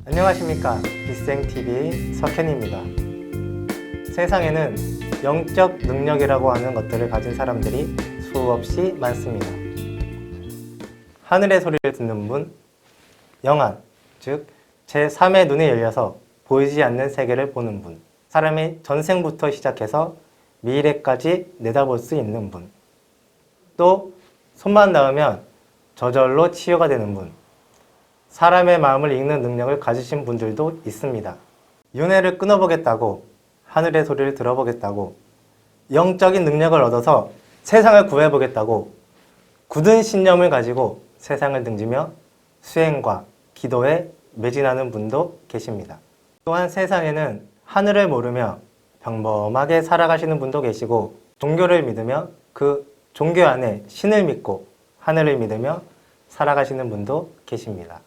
안녕하십니까, 빗생TV 석현입니다. 세상에는 영적 능력이라고 하는 것들을 가진 사람들이 수없이 많습니다. 하늘의 소리를 듣는 분, 영안, 즉 제3의 눈이 열려서 보이지 않는 세계를 보는 분, 사람의 전생부터 시작해서 미래까지 내다볼 수 있는 분, 또 손만 닿으면 저절로 치유가 되는 분, 사람의 마음을 읽는 능력을 가지신 분들도 있습니다. 윤회를 끊어보겠다고, 하늘의 소리를 들어보겠다고, 영적인 능력을 얻어서 세상을 구해보겠다고 굳은 신념을 가지고 세상을 등지며 수행과 기도에 매진하는 분도 계십니다. 또한 세상에는 하늘을 모르며 평범하게 살아가시는 분도 계시고, 종교를 믿으며 그 종교 안에 신을 믿고 하늘을 믿으며 살아가시는 분도 계십니다.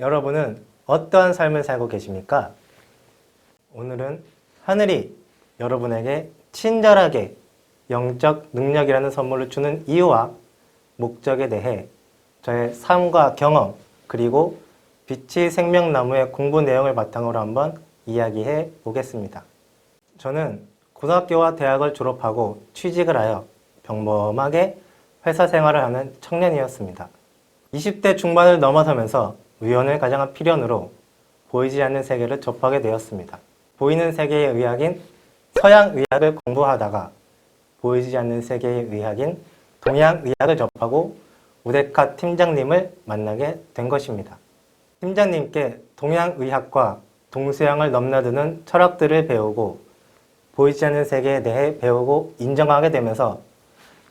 여러분은 어떠한 삶을 살고 계십니까? 오늘은 하늘이 여러분에게 친절하게 영적 능력이라는 선물을 주는 이유와 목적에 대해 저의 삶과 경험, 그리고 빛의 생명나무의 공부 내용을 바탕으로 한번 이야기해 보겠습니다. 저는 고등학교와 대학을 졸업하고 취직을 하여 평범하게 회사 생활을 하는 청년이었습니다. 20대 중반을 넘어서면서 우연을 가장한 필연으로 보이지 않는 세계를 접하게 되었습니다. 보이는 세계의 의학인 서양의학을 공부하다가 보이지 않는 세계의 의학인 동양의학을 접하고 우데카 팀장님을 만나게 된 것입니다. 팀장님께 동양의학과 동서양을 넘나드는 철학들을 배우고 보이지 않는 세계에 대해 배우고 인정하게 되면서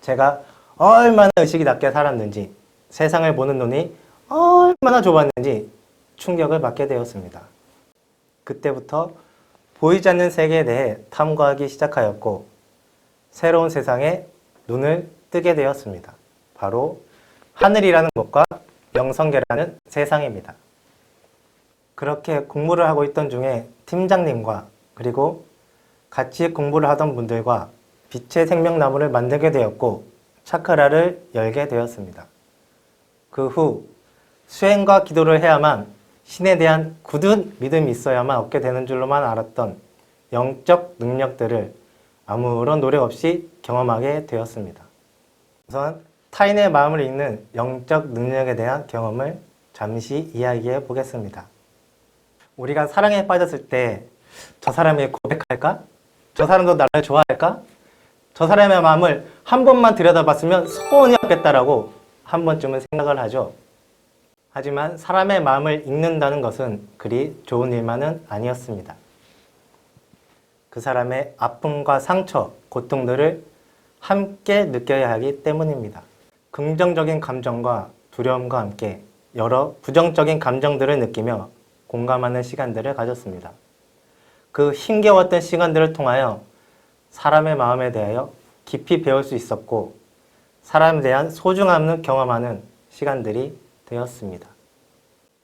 제가 얼마나 의식이 낮게 살았는지, 세상을 보는 눈이 얼마나 좁았는지 충격을 받게 되었습니다. 그때부터 보이지 않는 세계에 대해 탐구하기 시작하였고 새로운 세상에 눈을 뜨게 되었습니다. 바로 하늘이라는 것과 영성계라는 세상입니다. 그렇게 공부를 하고 있던 중에 팀장님과 그리고 같이 공부를 하던 분들과 빛의 생명나무를 만들게 되었고 차크라를 열게 되었습니다. 그 후 수행과 기도를 해야만 신에 대한 굳은 믿음이 있어야만 얻게 되는 줄로만 알았던 영적 능력들을 아무런 노력 없이 경험하게 되었습니다. 우선 타인의 마음을 읽는 영적 능력에 대한 경험을 잠시 이야기해 보겠습니다. 우리가 사랑에 빠졌을 때 저 사람이 고백할까? 저 사람도 나를 좋아할까? 저 사람의 마음을 한 번만 들여다봤으면 소원이 없겠다라고 한 번쯤은 생각을 하죠. 하지만 사람의 마음을 읽는다는 것은 그리 좋은 일만은 아니었습니다. 그 사람의 아픔과 상처, 고통들을 함께 느껴야 하기 때문입니다. 긍정적인 감정과 두려움과 함께 여러 부정적인 감정들을 느끼며 공감하는 시간들을 가졌습니다. 그 힘겨웠던 시간들을 통하여 사람의 마음에 대하여 깊이 배울 수 있었고 사람에 대한 소중함을 경험하는 시간들이 되었습니다.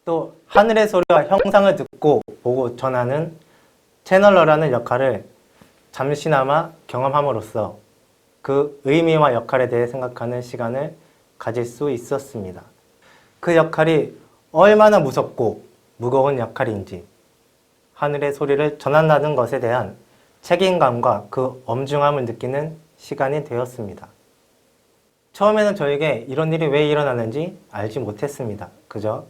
또 하늘의 소리와 형상을 듣고 보고 전하는 채널러라는 역할을 잠시나마 경험함으로써 그 의미와 역할에 대해 생각하는 시간을 가질 수 있었습니다. 그 역할이 얼마나 무섭고 무거운 역할인지, 하늘의 소리를 전한다는 것에 대한 책임감과 그 엄중함을 느끼는 시간이 되었습니다. 처음에는 저에게 이런 일이 왜 일어나는지 알지 못했습니다. 그저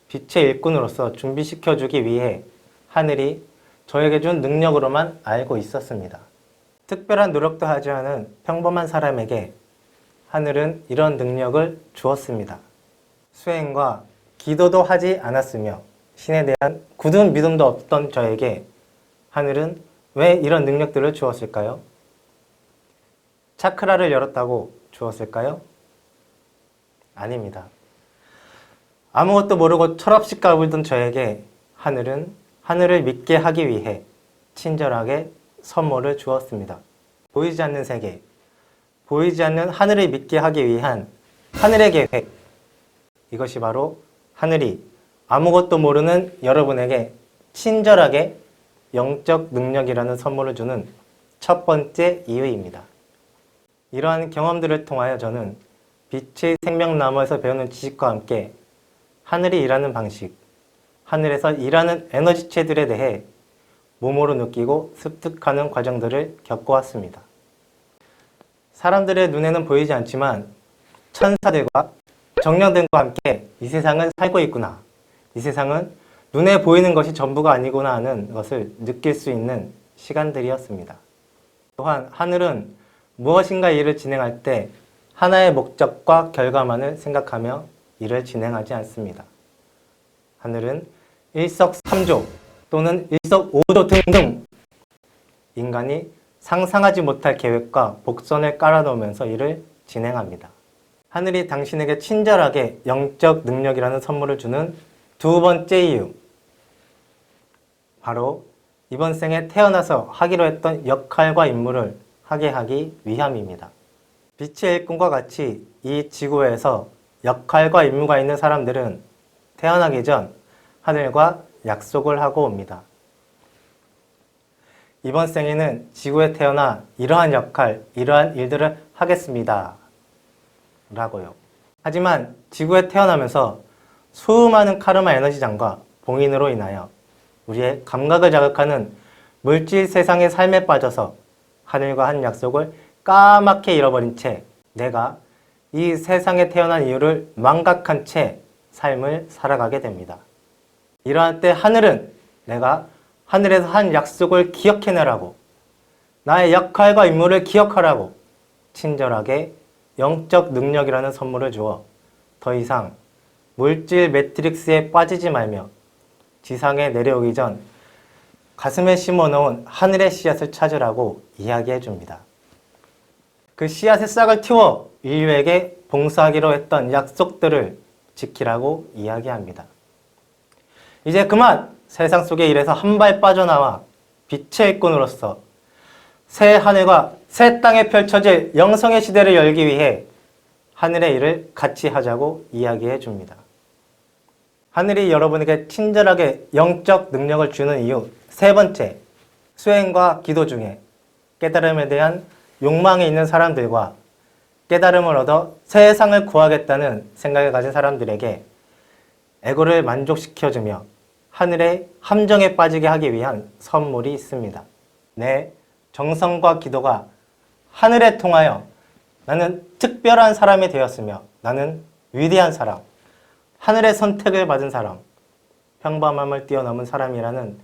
빛의 일꾼으로서 준비시켜주기 위해 하늘이 저에게 준 능력으로만 알고 있었습니다. 특별한 노력도 하지 않은 평범한 사람에게 하늘은 이런 능력을 주었습니다. 수행과 기도도 하지 않았으며 신에 대한 굳은 믿음도 없던 저에게 하늘은 왜 이런 능력들을 주었을까요? 차크라를 열었다고 주었을까요? 아닙니다. 아무것도 모르고 철없이 까불던 저에게 하늘은 하늘을 믿게 하기 위해 친절하게 선물을 주었습니다. 보이지 않는 세계, 보이지 않는 하늘을 믿게 하기 위한 하늘의 계획, 이것이 바로 하늘이 아무것도 모르는 여러분에게 친절하게 영적 능력이라는 선물을 주는 첫 번째 이유입니다. 이러한 경험들을 통하여 저는 빛의 생명나무에서 배우는 지식과 함께 하늘이 일하는 방식, 하늘에서 일하는 에너지체들에 대해 몸으로 느끼고 습득하는 과정들을 겪어왔습니다. 사람들의 눈에는 보이지 않지만 천사들과 정령들과 함께 이 세상을 살고 있구나. 이 세상은 눈에 보이는 것이 전부가 아니구나 하는 것을 느낄 수 있는 시간들이었습니다. 또한 하늘은 무엇인가 일을 진행할 때 하나의 목적과 결과만을 생각하며 일을 진행하지 않습니다. 하늘은 일석삼조 또는 일석오조 등등 인간이 상상하지 못할 계획과 복선을 깔아놓으면서 일을 진행합니다. 하늘이 당신에게 친절하게 영적 능력이라는 선물을 주는 두 번째 이유, 바로 이번 생에 태어나서 하기로 했던 역할과 임무를 하게 하기 위함입니다. 빛의 일꾼과 같이 이 지구에서 역할과 임무가 있는 사람들은 태어나기 전 하늘과 약속을 하고 옵니다. 이번 생에는 지구에 태어나 이러한 역할, 이러한 일들을 하겠습니다. 라고요. 하지만 지구에 태어나면서 수많은 카르마 에너지장과 봉인으로 인하여 우리의 감각을 자극하는 물질 세상의 삶에 빠져서 하늘과 한 약속을 까맣게 잃어버린 채 내가 이 세상에 태어난 이유를 망각한 채 삶을 살아가게 됩니다. 이러한 때 하늘은 내가 하늘에서 한 약속을 기억해내라고, 나의 역할과 임무를 기억하라고 친절하게 영적 능력이라는 선물을 주어 더 이상 물질 매트릭스에 빠지지 말며 지상에 내려오기 전 가슴에 심어놓은 하늘의 씨앗을 찾으라고 이야기해 줍니다. 그 씨앗의 싹을 틔워 인류에게 봉사하기로 했던 약속들을 지키라고 이야기합니다. 이제 그만 세상 속의 일에서 한 발 빠져나와 빛의 일꾼으로서 새 하늘과 새 땅에 펼쳐질 영성의 시대를 열기 위해 하늘의 일을 같이 하자고 이야기해 줍니다. 하늘이 여러분에게 친절하게 영적 능력을 주는 이유 세 번째, 수행과 기도 중에 깨달음에 대한 욕망이 있는 사람들과 깨달음을 얻어 세상을 구하겠다는 생각을 가진 사람들에게 에고를 만족시켜주며 하늘의 함정에 빠지게 하기 위한 선물이 있습니다. 내 정성과 기도가 하늘에 통하여 나는 특별한 사람이 되었으며 나는 위대한 사람, 하늘의 선택을 받은 사람, 평범함을 뛰어넘은 사람이라는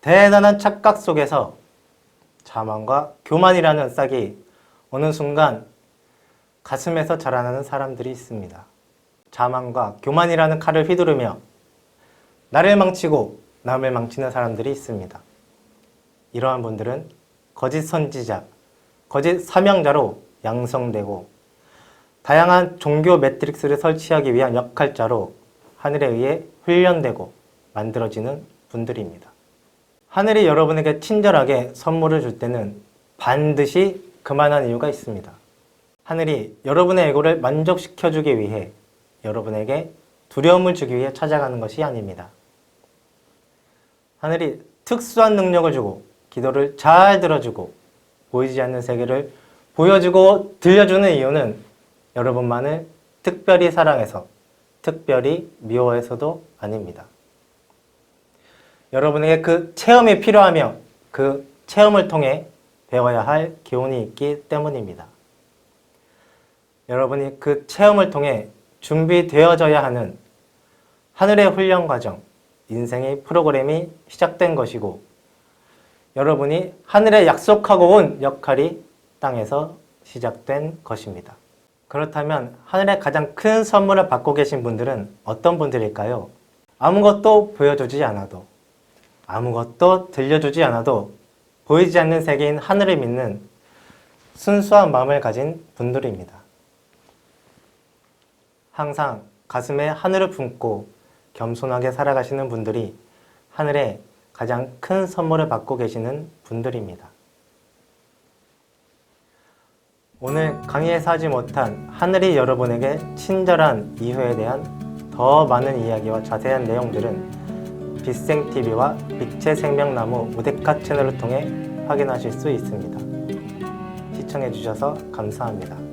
대단한 착각 속에서 자만과 교만이라는 싹이 어느 순간 가슴에서 자라나는 사람들이 있습니다. 자만과 교만이라는 칼을 휘두르며 나를 망치고 남을 망치는 사람들이 있습니다. 이러한 분들은 거짓 선지자, 거짓 사명자로 양성되고 다양한 종교 매트릭스를 설치하기 위한 역할자로 하늘에 의해 훈련되고 만들어지는 분들입니다. 하늘이 여러분에게 친절하게 선물을 줄 때는 반드시 그만한 이유가 있습니다. 하늘이 여러분의 에고를 만족시켜주기 위해 여러분에게 두려움을 주기 위해 찾아가는 것이 아닙니다. 하늘이 특수한 능력을 주고 기도를 잘 들어주고 보이지 않는 세계를 보여주고 들려주는 이유는 여러분만을 특별히 사랑해서 특별히 미워해서도 아닙니다. 여러분에게 그 체험이 필요하며 그 체험을 통해 배워야 할 교훈이 있기 때문입니다. 여러분이 그 체험을 통해 준비되어져야 하는 하늘의 훈련 과정, 인생의 프로그램이 시작된 것이고 여러분이 하늘에 약속하고 온 역할이 땅에서 시작된 것입니다. 그렇다면 하늘의 가장 큰 선물을 받고 계신 분들은 어떤 분들일까요? 아무것도 보여주지 않아도, 아무것도 들려주지 않아도 보이지 않는 세계인 하늘을 믿는 순수한 마음을 가진 분들입니다. 항상 가슴에 하늘을 품고 겸손하게 살아가시는 분들이 하늘의 가장 큰 선물을 받고 계시는 분들입니다. 오늘 강의에서 하지 못한 하늘이 여러분에게 친절한 이유에 대한 더 많은 이야기와 자세한 내용들은 빛생TV와 빛의 생명나무 우데카 채널을 통해 확인하실 수 있습니다. 시청해주셔서 감사합니다.